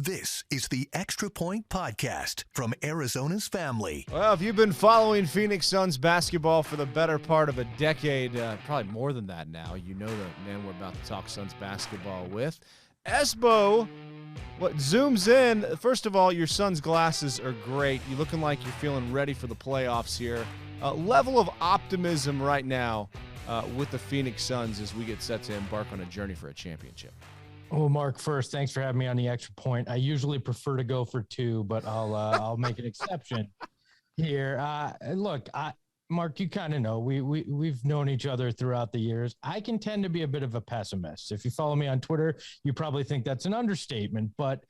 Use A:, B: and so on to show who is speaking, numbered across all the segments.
A: This is the Extra Point Podcast from Arizona's family.
B: Well, if you've been following Phoenix Suns basketball for the better part of a decade, probably more than that now, you know the man we're about to talk Suns basketball with. Espo, what zooms in, first of all, your Suns glasses are great. You're looking like you're feeling ready for the playoffs here. Level of optimism right now with the Phoenix Suns as we get set to embark on a journey for a championship.
C: Well, Mark, first, thanks for having me on the Extra Point. I usually prefer to go for two, but I'll make an exception here. Look, Mark, you kind of know we've known each other throughout the years. I can tend to be a bit of a pessimist. If you follow me on Twitter, you probably think that's an understatement, but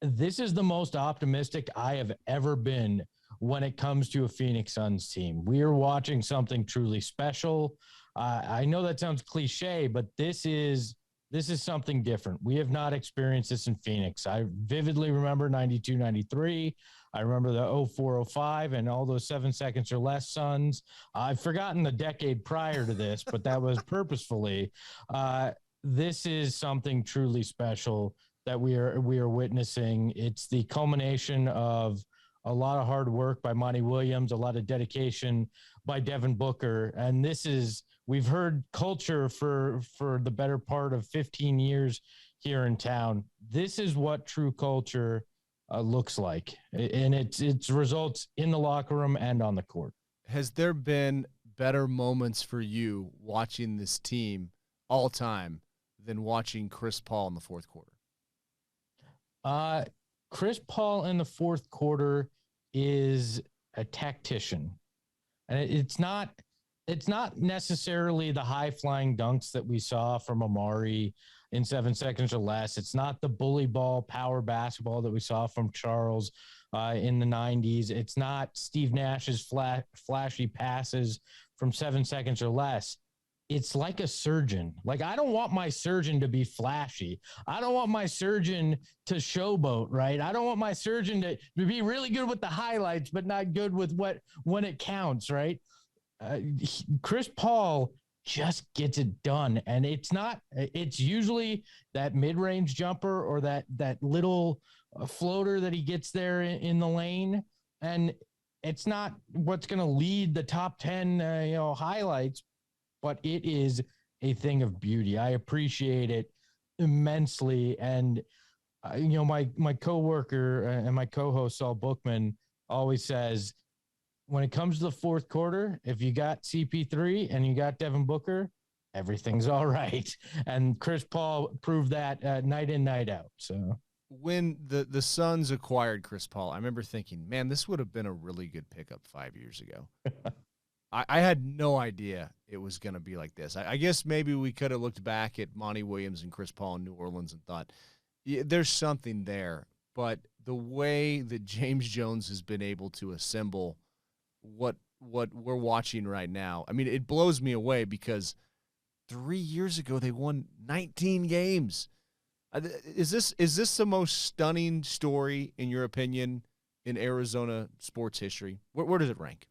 C: this is the most optimistic I have ever been when it comes to a Phoenix Suns team. We are watching something truly special. I know that sounds cliche, but this is something different. We have not experienced this in Phoenix. I vividly remember 92, 93. I remember the 04, 05 and all those 7 seconds or less Suns. I've forgotten the decade prior to this, but that was purposefully. This is something truly special that we are witnessing. It's the culmination of a lot of hard work by Monty Williams, a lot of dedication by Devin Booker. And we've heard culture for the better part of 15 years here in town. This is what true culture looks like. And it's results in the locker room and on the court.
B: Has there been better moments for you watching this team all time than watching Chris Paul in the fourth quarter?
C: Chris Paul in the fourth quarter is a tactician. And it's not necessarily the high-flying dunks that we saw from Amari in 7 seconds or less. It's not the bully ball power basketball that we saw from Charles in the 90s. It's not Steve Nash's flashy passes from 7 seconds or less. It's like a surgeon. Like, I don't want my surgeon to be flashy. I don't want my surgeon to showboat, right? I don't want my surgeon to be really good with the highlights, but not good with when it counts, right? Chris Paul just gets it done. And it's usually that mid-range jumper or that little floater that he gets there in the lane. And it's not what's going to lead the top 10, highlights, but it is a thing of beauty. I appreciate it immensely. And, my coworker and my co-host, Saul Bookman, always says, when it comes to the fourth quarter, if you got CP3 and you got Devin Booker, everything's all right. And Chris Paul proved that night in, night out. So
B: when the Suns acquired Chris Paul, I remember thinking, man, this would have been a really good pickup 5 years ago. I had no idea it was going to be like this. I guess maybe we could have looked back at Monty Williams and Chris Paul in New Orleans and thought, yeah, there's something there. But the way that James Jones has been able to assemble what we're watching right now, I mean, it blows me away because 3 years ago they won 19 games. Is this the most stunning story, in your opinion, in Arizona sports history? Where does it rank?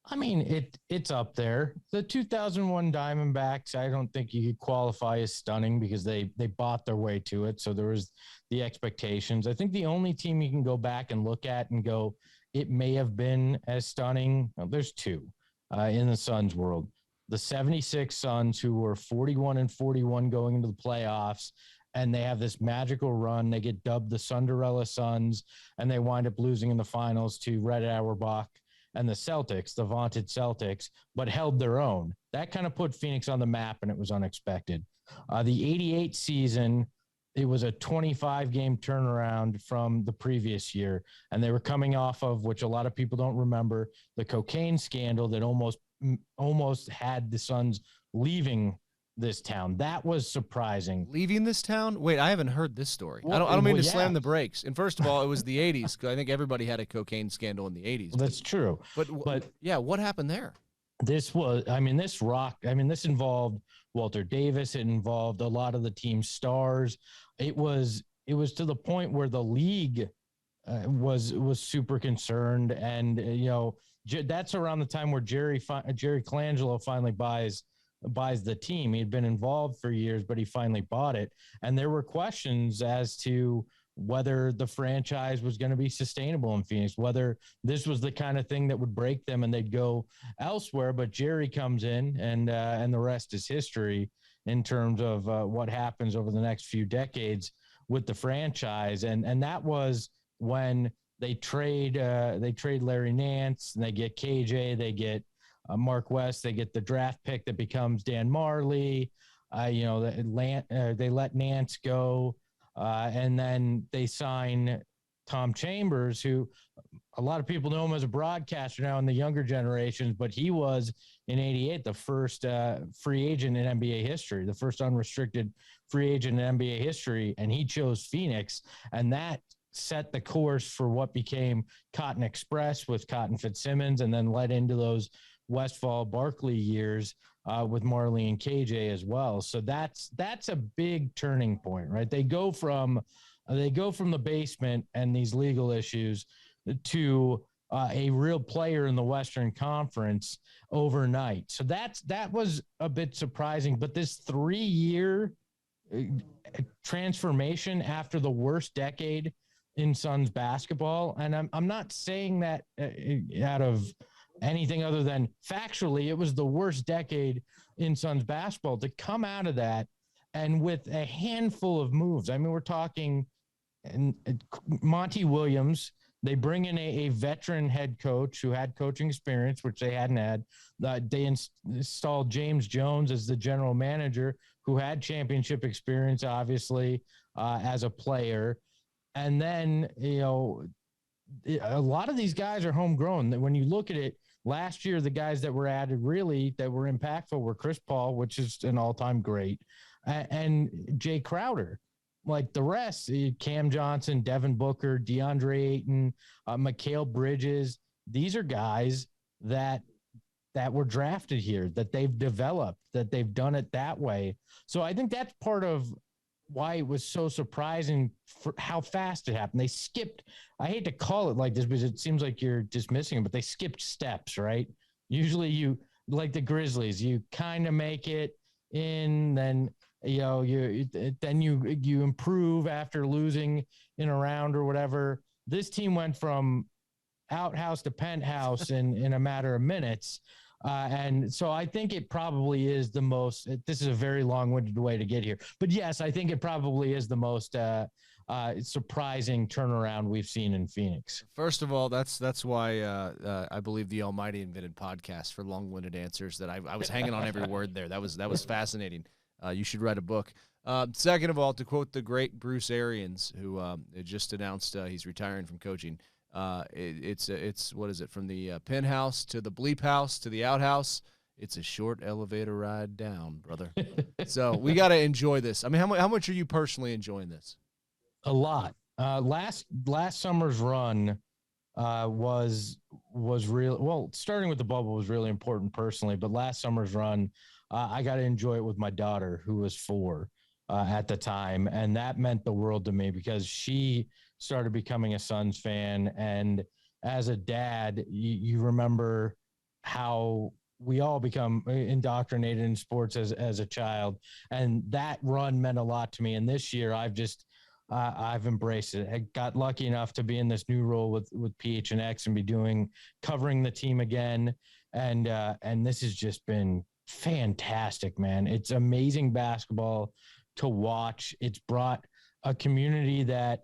C: I mean, it's up there. The 2001 Diamondbacks, I don't think you could qualify as stunning because they bought their way to it. So there was the expectations. I think the only team you can go back and look at and go, it may have been as stunning. Well, there's two in the Suns world. The 76 Suns, who were 41-41 going into the playoffs, and they have this magical run. They get dubbed the Cinderella Suns, and they wind up losing in the finals to Red Auerbach and the Celtics, the vaunted Celtics, but held their own. That kind of put Phoenix on the map, and it was unexpected. The 88 season, it was a 25-game turnaround from the previous year, and they were coming off of, which a lot of people don't remember, the cocaine scandal that almost had the Suns leaving this town. That was surprising.
B: Leaving this town? Wait, I haven't heard this story. Well, I don't mean to slam the brakes. And first of all, it was the 80s. I think everybody had a cocaine scandal in the 80s.
C: Well, that's true.
B: But yeah, what happened there?
C: This involved Walter Davis. It involved a lot of the team's stars. It was to the point where the league was super concerned. And, that's around the time where Jerry Colangelo finally buys the team. He had been involved for years, but he finally bought it. And there were questions as to whether the franchise was going to be sustainable in Phoenix, whether this was the kind of thing that would break them and they'd go elsewhere. But Jerry comes in, and the rest is history in terms of what happens over the next few decades with the franchise. And that was when they trade Larry Nance, and they get KJ, they get Mark West, they get the draft pick that becomes Dan Marley. They let Nance go, and then they sign Tom Chambers, who a lot of people know him as a broadcaster now in the younger generations, but he was in '88 the first free agent in NBA history, the first unrestricted free agent in NBA history, and he chose Phoenix, and that set the course for what became Cotton Express with Cotton Fitzsimmons, and then led into those Westfall Barkley years with Marley and KJ as well. So that's a big turning point, right? They go from the basement and these legal issues to a real player in the Western Conference overnight. So that was a bit surprising, but this 3-year transformation after the worst decade in Suns basketball, and I'm not saying that out of anything other than factually, it was the worst decade in Suns basketball, to come out of that and with a handful of moves. I mean, we're talking Monty Williams. They bring in a veteran head coach who had coaching experience, which they hadn't had. They installed James Jones as the general manager, who had championship experience, obviously, as a player. And then, a lot of these guys are homegrown. When you look at it, last year, the guys that were added really that were impactful were Chris Paul, which is an all-time great, and Jay Crowder. Like the rest, Cam Johnson, Devin Booker, DeAndre Ayton, Mikal Bridges, these are guys that were drafted here, that they've developed, that they've done it that way. So I think that's part of why it was so surprising for how fast it happened. They skipped, I hate to call it like this because it seems like you're dismissing it, but they skipped steps, right? Usually you, like the Grizzlies, you kind of make it in, then you improve after losing in a round or whatever. This team went from outhouse to penthouse in a matter of minutes. And so I think it probably is the most, this is a very long-winded way to get here, but yes, I think it probably is the most surprising turnaround we've seen in Phoenix.
B: First of all, that's why I believe the Almighty invented podcasts for long-winded answers. That I was hanging on every word there. That was fascinating. You should write a book. Second of all, to quote the great Bruce Arians, who just announced he's retiring from coaching. It's what is it, from the penthouse to the bleep house to the outhouse? It's a short elevator ride down, brother. So we got to enjoy this. I mean, how much are you personally enjoying this?
C: A lot. Last summer's run was real. Well, starting with the bubble was really important personally, but last summer's run, I got to enjoy it with my daughter, who was 4 at the time, and that meant the world to me because she started becoming a Suns fan. And as a dad, you remember how we all become indoctrinated in sports as a child. And that run meant a lot to me. And this year I've embraced it. I got lucky enough to be in this new role with PHNX and be covering the team again. And this has just been fantastic, man. It's amazing basketball to watch. It's brought a community that,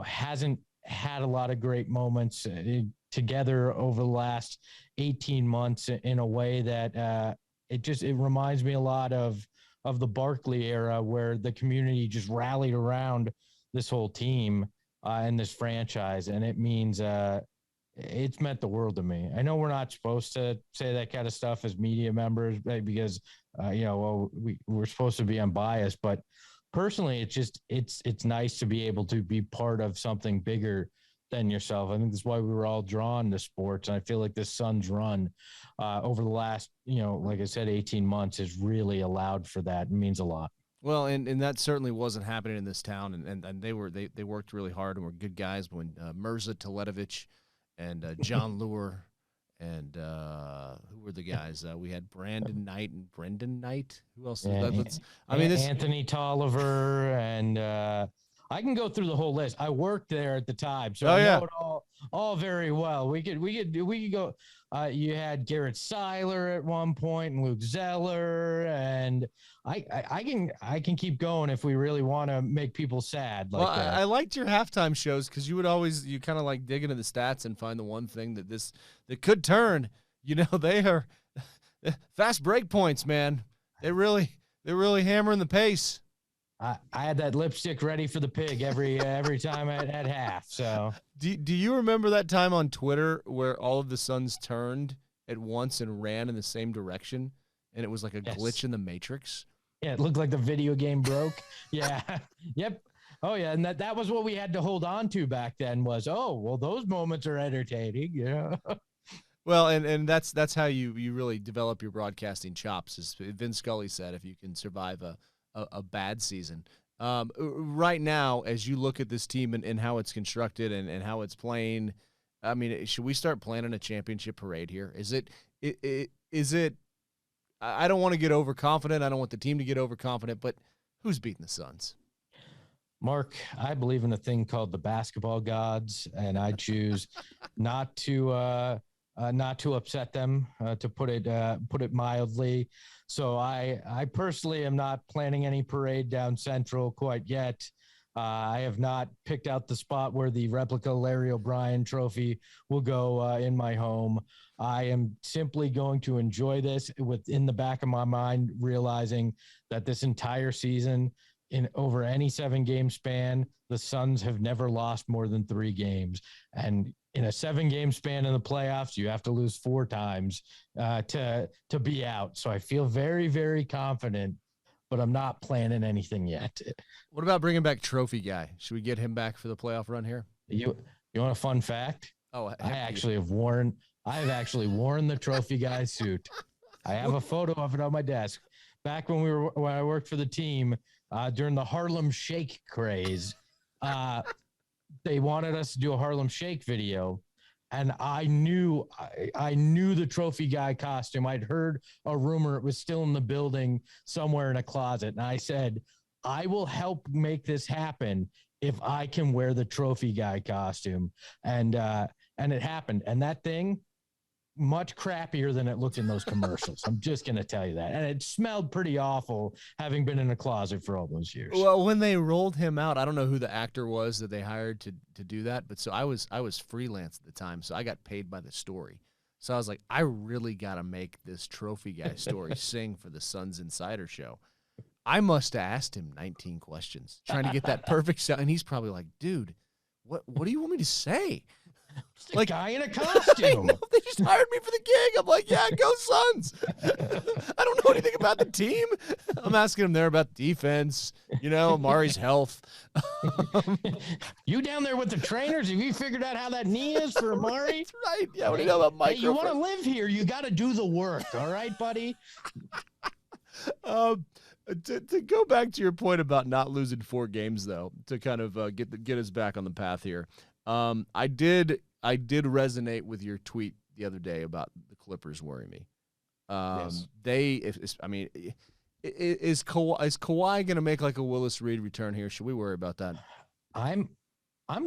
C: hasn't had a lot of great moments together over the last 18 months in a way that it reminds me a lot of the Barkley era, where the community just rallied around this whole team and this franchise. And it means it's meant the world to me. I know we're not supposed to say that kind of stuff as media members because, we're supposed to be unbiased, but personally, it's nice to be able to be part of something bigger than yourself. I think that's why we were all drawn to sports. And I feel like this Suns run over the last, like I said, 18 months has really allowed for that. It means a lot.
B: Well, and that certainly wasn't happening in this town. And they worked really hard and were good guys. When Mirza Teletovic and John Lure and who were the guys? We had Brandon Knight and Brendan Knight. Who else?
C: Yeah, Anthony Tolliver and I can go through the whole list. I worked there at the time, so
B: Oh,
C: I
B: yeah.
C: know it all very well. We could go. You had Garrett Seiler at one point, and Luke Zeller, and I can keep going if we really want to make people sad like that.
B: I liked your halftime shows because you kind of like dig into the stats and find the one thing that could turn. You know, they are fast break points, man. They're really hammering the pace.
C: I had that lipstick ready for the pig every time at half. So
B: do you remember that time on Twitter where all of the Suns turned at once and ran in the same direction, and it was like a glitch in the Matrix?
C: Yeah, it looked like the video game broke. Yeah. Yep. Oh yeah, and that was what we had to hold on to back then was, oh, well, those moments are entertaining, you know.
B: Well, and that's how you really develop your broadcasting chops, as Vin Scully said, if you can survive a bad season. Right now, as you look at this team and how it's constructed and how it's playing, I mean, should we start planning a championship parade here? Is it I don't want to get overconfident. I don't want the team to get overconfident, but who's beating the Suns?
C: Mark, I believe in a thing called the basketball gods, and I choose not to upset them, to put it mildly. So I personally am not planning any parade down Central quite yet. I have not picked out the spot where the replica Larry O'Brien trophy will go in my home. I am simply going to enjoy this within the back of my mind, realizing that this entire season, in over any 7-game span, the Suns have never lost more than 3 games. And in a 7-game span in the playoffs, you have to lose 4 times to be out. So I feel very, very confident, but I'm not planning anything yet.
B: What about bringing back Trophy Guy? Should we get him back for the playoff run here?
C: You want a fun fact?
B: Oh,
C: I have actually worn the Trophy Guy suit. I have a photo of it on my desk. Back when I worked for the team during the Harlem Shake craze, they wanted us to do a Harlem Shake video, and I knew the Trophy Guy costume. I'd heard a rumor it was still in the building somewhere in a closet, and I said, I will help make this happen if I can wear the Trophy Guy costume. And it happened. And that thing, much crappier than it looked in those commercials. I'm just going to tell you that. And it smelled pretty awful, having been in a closet for all those years.
B: Well, when they rolled him out, I don't know who the actor was that they hired to do that, but so I was freelance at the time, so I got paid by the story. So I was like, I really got to make this Trophy Guy story sing for the Suns Insider show. I must have asked him 19 questions trying to get that perfect sound, and he's probably like, dude, what do you want me to say?
C: Like a guy in a costume.
B: They just hired me for the gig. I'm like, yeah, go Suns. I don't know anything about the team. I'm asking him there about defense, Amari's health.
C: You down there with the trainers? Have you figured out how that knee is for Amari?
B: That's right. Yeah, what do you know about Mike?
C: Hey, you want to live here, you got to do the work. All right, buddy?
B: To go back to your point about not losing 4 games, though, to kind of get us back on the path here. I did resonate with your tweet the other day about the Clippers worry me. Yes. Is Kawhi going to make like a Willis Reed return here? Should we worry about that?
C: I'm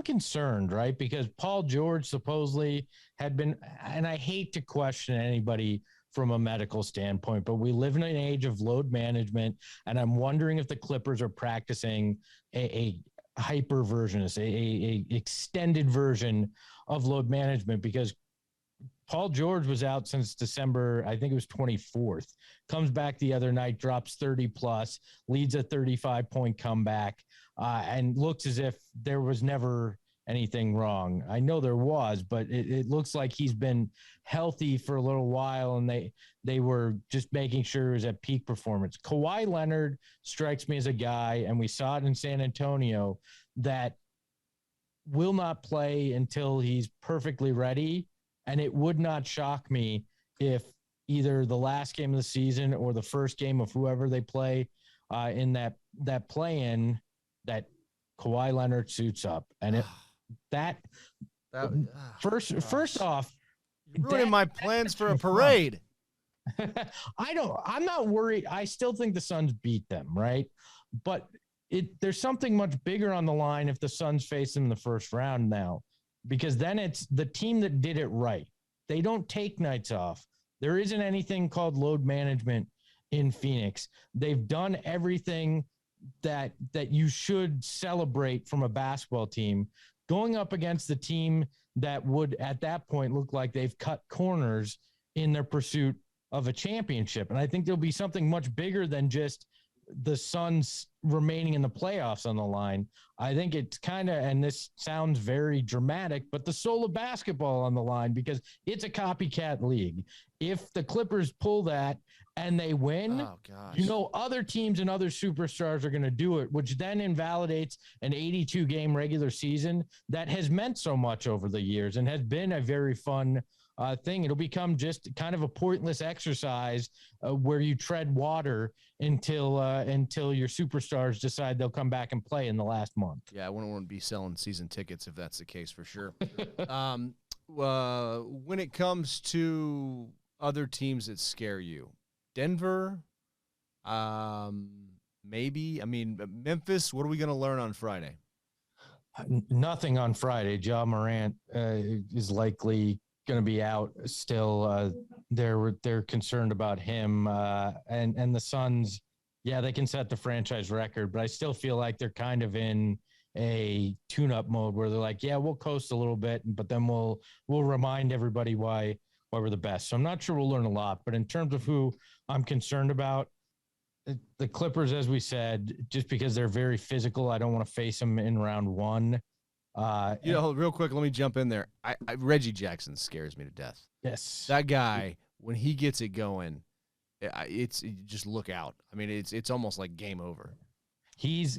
C: concerned, right? Because Paul George supposedly had been, and I hate to question anybody from a medical standpoint, but we live in an age of load management, and I'm wondering if the Clippers are practicing a hyper version, a extended version of load management, because Paul George was out since December, I think it was 24th, comes back the other night, drops 30 plus, leads a 35-point comeback, and looks as if there was never anything wrong. I know there was, but it looks like he's been healthy for a little while, and they were just making sure he was at peak performance. Kawhi Leonard strikes me as a guy, and we saw it in San Antonio, that will not play until he's perfectly ready. And it would not shock me if either the last game of the season or the first game of whoever they play in that play-in, that Kawhi Leonard suits up. And first off,
B: you're ruining my plans for a parade.
C: I'm not worried. I still think the Suns beat them, right? But there's something much bigger on the line if the Suns face them in the first round now, because then it's the team that did it right. They don't take nights off. There isn't anything called load management in Phoenix. They've done everything that you should celebrate from a basketball team, going up against the team that would at that point look like they've cut corners in their pursuit of a championship. And I think there'll be something much bigger than just the Suns remaining in the playoffs on the line. I think it's kind of, and this sounds very dramatic, but the soul of basketball on the line, because it's a copycat league. If the Clippers pull that and they win, other teams and other superstars are going to do it, which then invalidates an 82 game regular season that has meant so much over the years and has been a very fun thing. It'll become just kind of a pointless exercise where you tread water until your superstars decide they'll come back and play in the last month.
B: Yeah, I wouldn't want to be selling season tickets if that's the case, for sure. When it comes to other teams that scare you, Denver, maybe. I mean, Memphis. What are we going to learn on Friday?
C: Nothing on Friday. Ja Morant is likely going to be out still. They're concerned about him, and the Suns. Yeah, they can set the franchise record, but I still feel like they're kind of in a tune-up mode where they're like, yeah, we'll coast a little bit, but then we'll remind everybody why we're the best. So I'm not sure we'll learn a lot, but in terms of who I'm concerned about, the Clippers, as we said, just because they're very physical, I don't want to face them in round one.
B: Real quick, let me jump in there. Reggie Jackson scares me to death.
C: Yes,
B: that guy, when he gets it going, just look out. I mean, it's almost like game over.
C: He's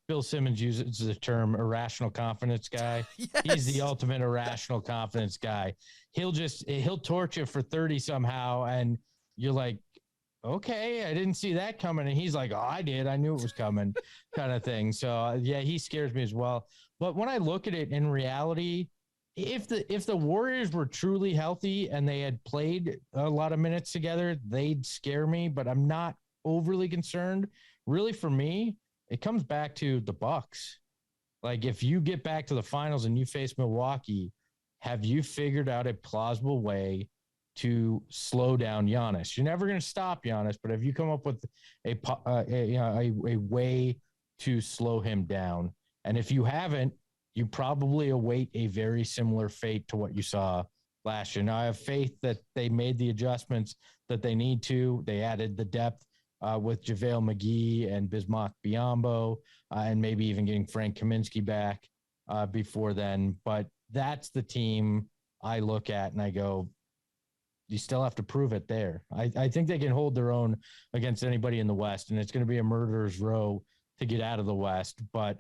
C: Bill Simmons uses the term irrational confidence guy. Yes. He's the ultimate irrational confidence guy. He'll torch you for 30 somehow, and you're like, okay, I didn't see that coming. And he's like, oh, I did. I knew it was coming, kind of thing. So yeah, he scares me as well. But when I look at it in reality, if the Warriors were truly healthy and they had played a lot of minutes together, they'd scare me, but I'm not overly concerned. Really, for me, it comes back to the Bucks. Like, if you get back to the finals and you face Milwaukee, have you figured out a plausible way to slow down Giannis? You're never going to stop Giannis, but have you come up with a way to slow him down? And if you haven't, you probably await a very similar fate to what you saw last year. Now, I have faith that they made the adjustments that they need to. They added the depth with JaVale McGee and Bismack Biyombo, and maybe even getting Frank Kaminsky back before then. But that's the team I look at and I go, you still have to prove it there. I think they can hold their own against anybody in the West, and it's going to be a murderer's row to get out of the West. But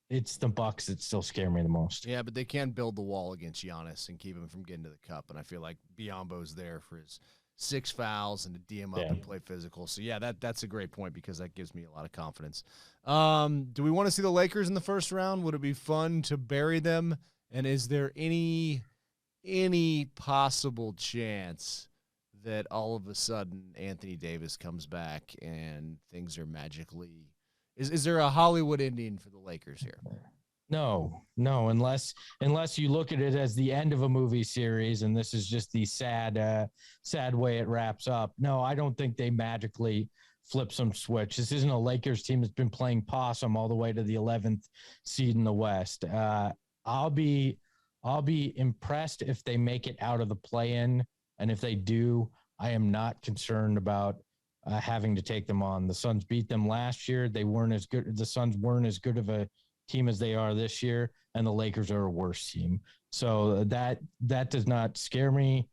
C: it's the Bucks that still scare me the most.
B: Yeah, but they can build the wall against Giannis and keep him from getting to the cup. And I feel like Biyombo's there for his 6 fouls and to D him up and play physical. So, yeah, that's a great point because that gives me a lot of confidence. Do we want to see the Lakers in the first round? Would it be fun to bury them? And is there any possible chance that all of a sudden Anthony Davis comes back and things are magically – is there a Hollywood ending for the Lakers here?
C: No, unless you look at it as the end of a movie series and this is just the sad way it wraps up. No, I don't think they magically flip some switch. This isn't a Lakers team that's been playing possum all the way to the 11th seed in the West. I'll be impressed if they make it out of the play-in, and if they do, I am not concerned about having to take them on. The Suns beat them last year. They weren't as good. The Suns weren't as good of a team as they are this year, and the Lakers are a worse team. So that does not scare me.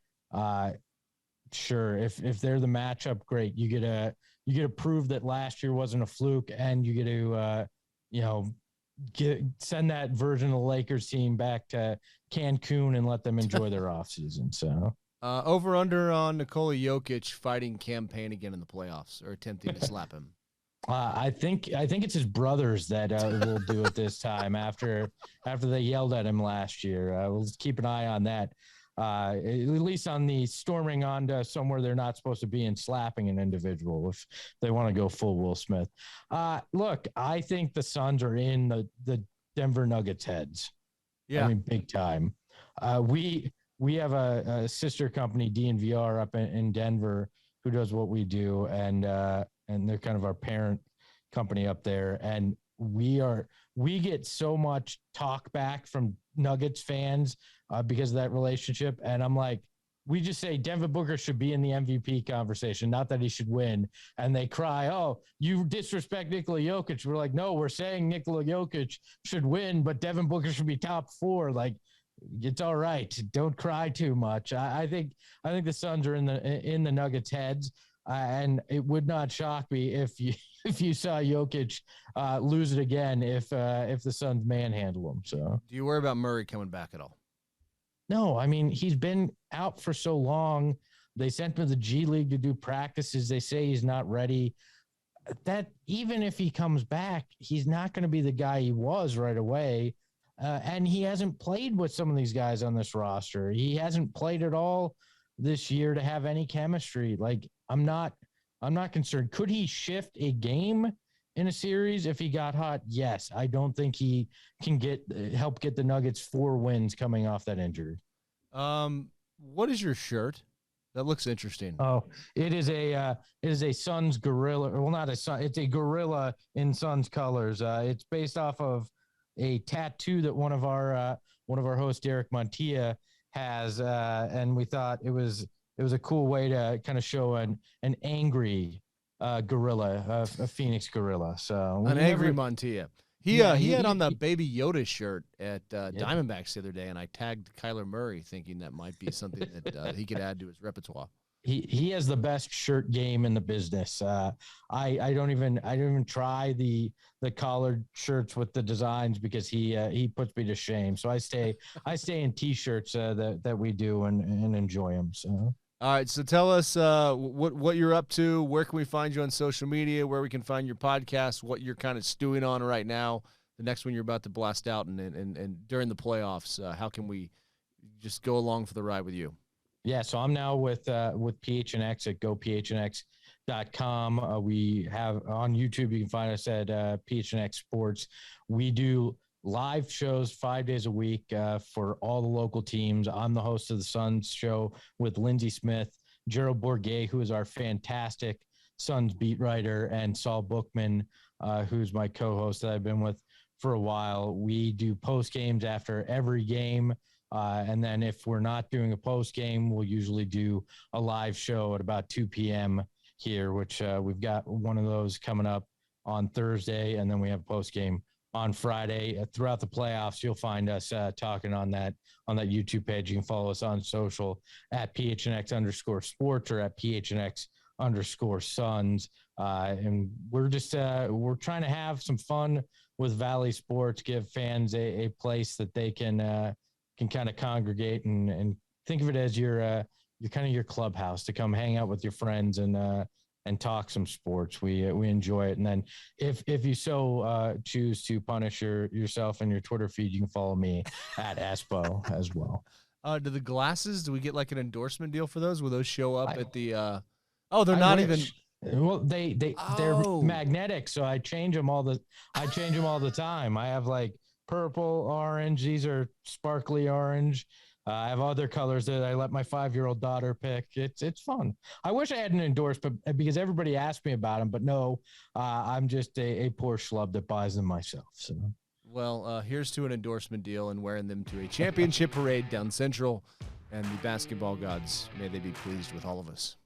C: Sure, if they're the matchup, great. You get to prove that last year wasn't a fluke, and you get to send that version of the Lakers team back to Cancun and let them enjoy their offseason. So
B: over under on Nikola Jokic fighting campaign again in the playoffs or attempting to slap him.
C: I think it's his brothers that will do it this time after they yelled at him last year. We'll keep an eye on that. at least on the storming onto somewhere they're not supposed to be and slapping an individual if they want to go full Will Smith. Look, I think the Suns are in the Denver Nuggets heads.
B: Yeah.
C: I mean, big time. We have a sister company, DNVR, up in Denver, who does what we do, and they're kind of our parent company up there. And we get so much talk back from Nuggets fans because of that relationship. And I'm like, we just say Devin Booker should be in the MVP conversation, not that he should win. And they cry, oh, you disrespect Nikola Jokic. We're like, no, we're saying Nikola Jokic should win, but Devin Booker should be top 4. Like, it's all right. Don't cry too much. I think the Suns are in the Nuggets' heads, and it would not shock me if you saw Jokic lose it again if the Suns manhandle him. So,
B: do you worry about Murray coming back at all?
C: No, I mean, he's been out for so long. They sent him to the G League to do practices. They say he's not ready. That even if he comes back, he's not going to be the guy he was right away. And he hasn't played with some of these guys on this roster. He hasn't played at all this year to have any chemistry. Like, I'm not concerned. Could he shift a game in a series if he got hot? Yes. I don't think he can help get the Nuggets 4 wins coming off that injury.
B: What is your shirt? That looks interesting.
C: Oh, it is a Suns gorilla. Well, not a Sun. It's a gorilla in Suns colors. It's based off of a tattoo that one of our hosts, Derek Montilla, has, and we thought it was a cool way to kind of show an angry gorilla, a Phoenix gorilla. So
B: an angry Montilla. He had on the Baby Yoda shirt at Diamondbacks the other day, and I tagged Kyler Murray, thinking that might be something that he could add to his repertoire. He
C: has the best shirt game in the business. I don't even try the collared shirts with the designs because he puts me to shame. So I stay in t-shirts that we do and enjoy them. So.
B: All right, so tell us what you're up to. Where can we find you on social media? Where we can find your podcast? What you're kind of stewing on right now? The next one you're about to blast out, and during the playoffs, how can we just go along for the ride with you?
C: Yeah, so I'm now with PHNX at gophnx.com. We have on YouTube. You can find us at PHNX Sports. We do live shows 5 days a week for all the local teams. I'm the host of the Suns show with Lindsey Smith, Gerald Bourguet, who is our fantastic Suns beat writer, and Saul Bookman, who's my co-host that I've been with for a while. We do post games after every game. And then if we're not doing a post game, we'll usually do a live show at about 2 p.m. here, which we've got one of those coming up on Thursday. And then we have a post game on Friday. Throughout the playoffs, you'll find us talking on that YouTube page. You can follow us on social at PHNX_sports or at PHNX_Suns. And we're just, we're trying to have some fun with Valley Sports, give fans a place that they can kind of congregate and think of it as your kind of your clubhouse to come hang out with your friends and talk some sports. We enjoy it. And then if you so choose to punish yourself in your Twitter feed, you can follow me at Espo as well.
B: Do the glasses, do we get like an endorsement deal for those? Will those show up at the they're not even.
C: Well, they're magnetic, so I change them all the time. I have like purple, orange. These are sparkly orange. I have other colors that I let my 5-year-old daughter pick. It's fun. I wish I had an endorsement because everybody asked me about them, but no, I'm just a poor schlub that buys them myself. So.
B: Well, here's to an endorsement deal and wearing them to a championship parade down Central, and the basketball gods, may they be pleased with all of us.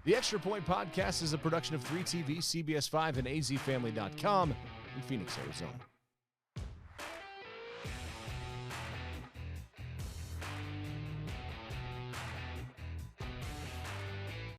B: The Extra Point Podcast is a production of 3TV, CBS 5, and azfamily.com in Phoenix, Arizona.